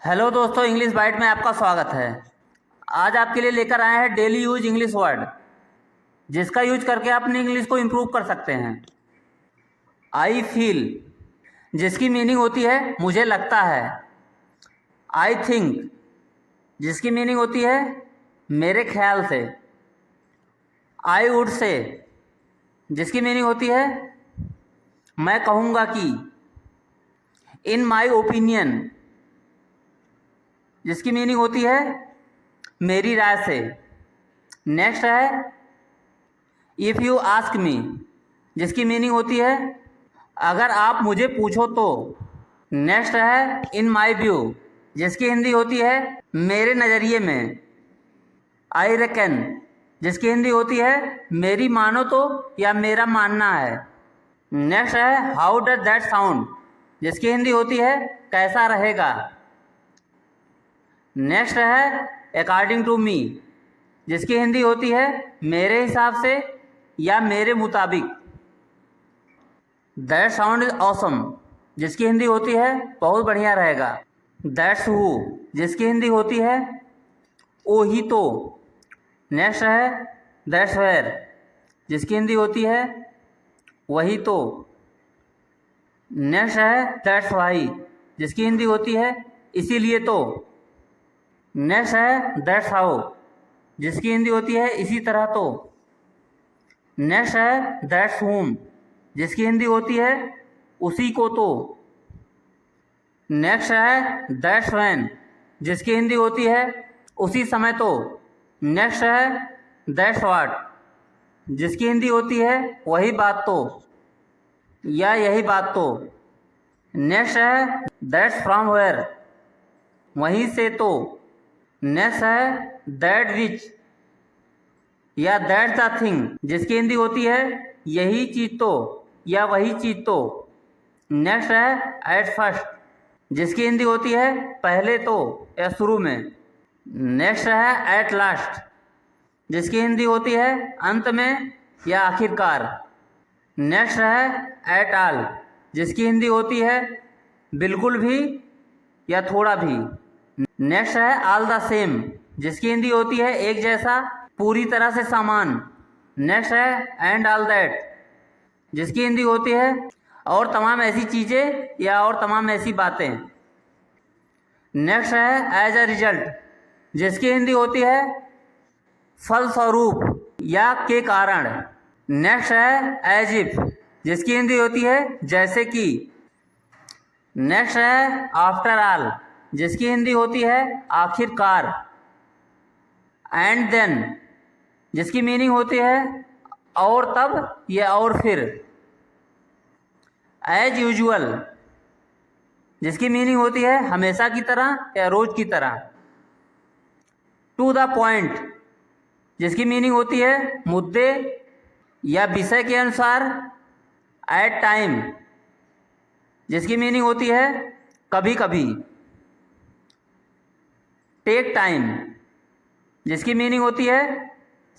Hello दोस्तों, English bite में आपका स्वागत है। आज आपके लिए लेकर आए हैं डेली यूज इंग्लिश वर्ड, जिसका यूज करके आप अपनी इंग्लिश को इम्प्रूव कर सकते हैं। आई फील, जिसकी मीनिंग होती है मुझे लगता है। आई थिंक, जिसकी मीनिंग होती है मेरे ख्याल से। आई वुड से, जिसकी मीनिंग होती है मैं कहूँगा कि। इन माई ओपिनियन, जिसकी मीनिंग होती है मेरी राय से। नेक्स्ट है इफ़ यू आस्क मी, जिसकी मीनिंग होती है अगर आप मुझे पूछो तो। नेक्स्ट है इन माई व्यू, जिसकी हिंदी होती है मेरे नज़रिए में। आई रेकन, जिसकी हिंदी होती है मेरी मानो तो या मेरा मानना है। नेक्स्ट है हाउ डज दैट साउंड, जिसकी हिंदी होती है कैसा रहेगा। नेक्स्ट है अकॉर्डिंग टू मी, जिसकी हिंदी होती है मेरे हिसाब से या मेरे मुताबिक। दैट साउंड इज ऑसम, जिसकी हिंदी होती है बहुत बढ़िया रहेगा। दैट्स हु, जिसकी हिंदी होती है ओ ही तो। नेक्स्ट है दैट्स वेयर, जिसकी हिंदी होती है वही तो। नेक्स्ट है दैट्स व्हाई, जिसकी हिंदी होती है इसीलिए तो। नेक्स्ट है दैट्स हाउ, जिसकी हिंदी होती है इसी तरह तो। नेक्स्ट है दैट्स होम, जिसकी हिंदी होती है उसी को तो। नेक्स्ट है दैट्स व्हेन, जिसकी हिंदी होती है उसी समय तो। नेक्स्ट है दैट्स व्हाट, जिसकी हिंदी होती है वही बात तो या यही बात तो। नेक्स्ट है दैट्स फ्रॉम वेयर, वहीं से तो। नेक्स्ट है दैट विच या दैट द थिंग, जिसकी हिंदी होती है यही चीज तो या वही चीज तो। नेक्स्ट है एट फर्स्ट, जिसकी हिंदी होती है पहले तो या शुरू में। नेक्स्ट है एट लास्ट, जिसकी हिंदी होती है अंत में या आखिरकार। नेक्स्ट है एट ऑल, जिसकी हिंदी होती है बिल्कुल भी या थोड़ा भी। नेक्स्ट है ऑल द सेम, जिसकी हिंदी होती है एक जैसा, पूरी तरह से समान। नेक्स्ट है एंड ऑल दैट, जिसकी हिंदी होती है और तमाम ऐसी चीज़ें या और तमाम ऐसी बातें। नेक्स्ट है एज अ रिजल्ट, जिसकी हिंदी होती है फलस्वरूप या के कारण। नेक्स्ट है एज इफ, जिसकी हिंदी होती है जैसे कि। नेक्स्ट है आफ्टर ऑल, जिसकी हिंदी होती है आखिरकार। एंड देन, जिसकी मीनिंग होती है और तब या और फिर। एज यूजुअल, जिसकी मीनिंग होती है हमेशा की तरह या रोज की तरह। टू द पॉइंट, जिसकी मीनिंग होती है मुद्दे या विषय के अनुसार। एट टाइम, जिसकी मीनिंग होती है कभी कभी। टेक टाइम, जिसकी मीनिंग होती है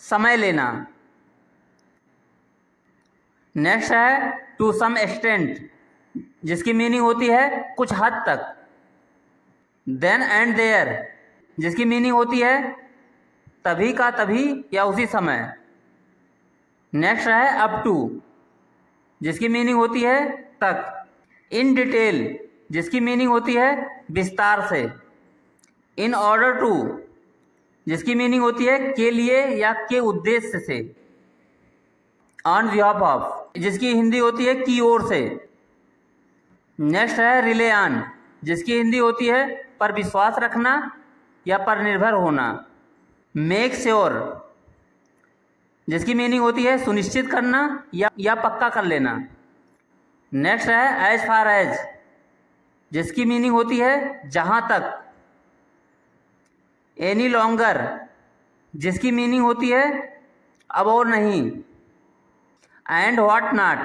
समय लेना। नेक्स्ट है टू सम एक्सटेंट, जिसकी मीनिंग होती है कुछ हद तक। देन एंड देयर, जिसकी मीनिंग होती है तभी का तभी या उसी समय। नेक्स्ट है अप टू, जिसकी मीनिंग होती है तक। इन डिटेल, जिसकी मीनिंग होती है विस्तार से। इन ऑर्डर टू, जिसकी मीनिंग होती है के लिए या के उद्देश्य से। ऑन बिहाफ ऑफ, जिसकी हिंदी होती है की ओर से। नेक्स्ट है रिले ऑन, जिसकी हिंदी होती है पर विश्वास रखना या पर निर्भर होना। मेक श्योर, जिसकी मीनिंग होती है सुनिश्चित करना या पक्का कर लेना। नेक्स्ट है एज फार एज, जिसकी मीनिंग होती है जहाँ तक। एनी लॉन्गर, जिसकी मीनिंग होती है अब और नहीं। एंड व्हाट नॉट,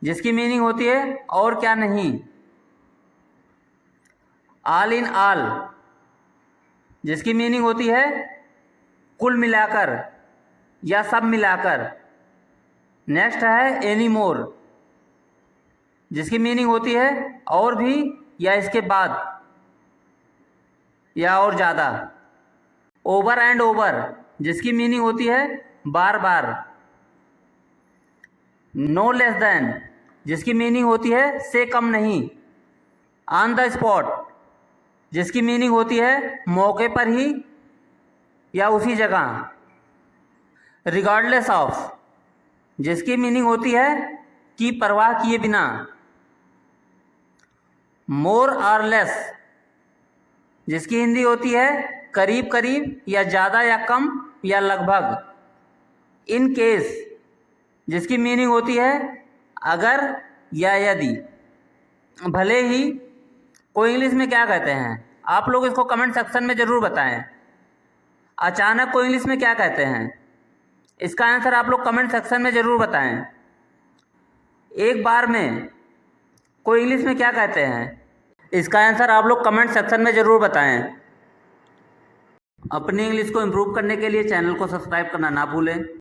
जिसकी मीनिंग होती है और क्या नहीं। ऑल इन ऑल, जिसकी मीनिंग होती है कुल मिलाकर या सब मिलाकर। नेक्स्ट है एनी मोर, जिसकी मीनिंग होती है और भी या इसके बाद। या और ज़्यादा। ओवर एंड ओवर जिसकी मीनिंग होती है बार बार। नो लेस देन जिसकी मीनिंग होती है से कम नहीं। ऑन द स्पॉट जिसकी मीनिंग होती है मौके पर ही या उसी जगह। रिगार्डलेस ऑफ जिसकी मीनिंग होती है कि परवाह किए बिना। मोर और लेस जिसकी हिंदी होती है करीब करीब या ज़्यादा या कम या लगभग। इन केस जिसकी मीनिंग होती है अगर या यदि। भले ही को इंग्लिश में क्या कहते हैं आप लोग इसको कमेंट सेक्शन में ज़रूर बताएं। अचानक को इंग्लिश में क्या कहते हैं इसका आंसर आप लोग कमेंट सेक्शन में ज़रूर बताएं। एक बार में को इंग्लिश में क्या कहते हैं इसका आंसर आप लोग कमेंट सेक्शन में ज़रूर बताएं। अपनी इंग्लिश को इम्प्रूव करने के लिए चैनल को सब्सक्राइब करना ना भूलें।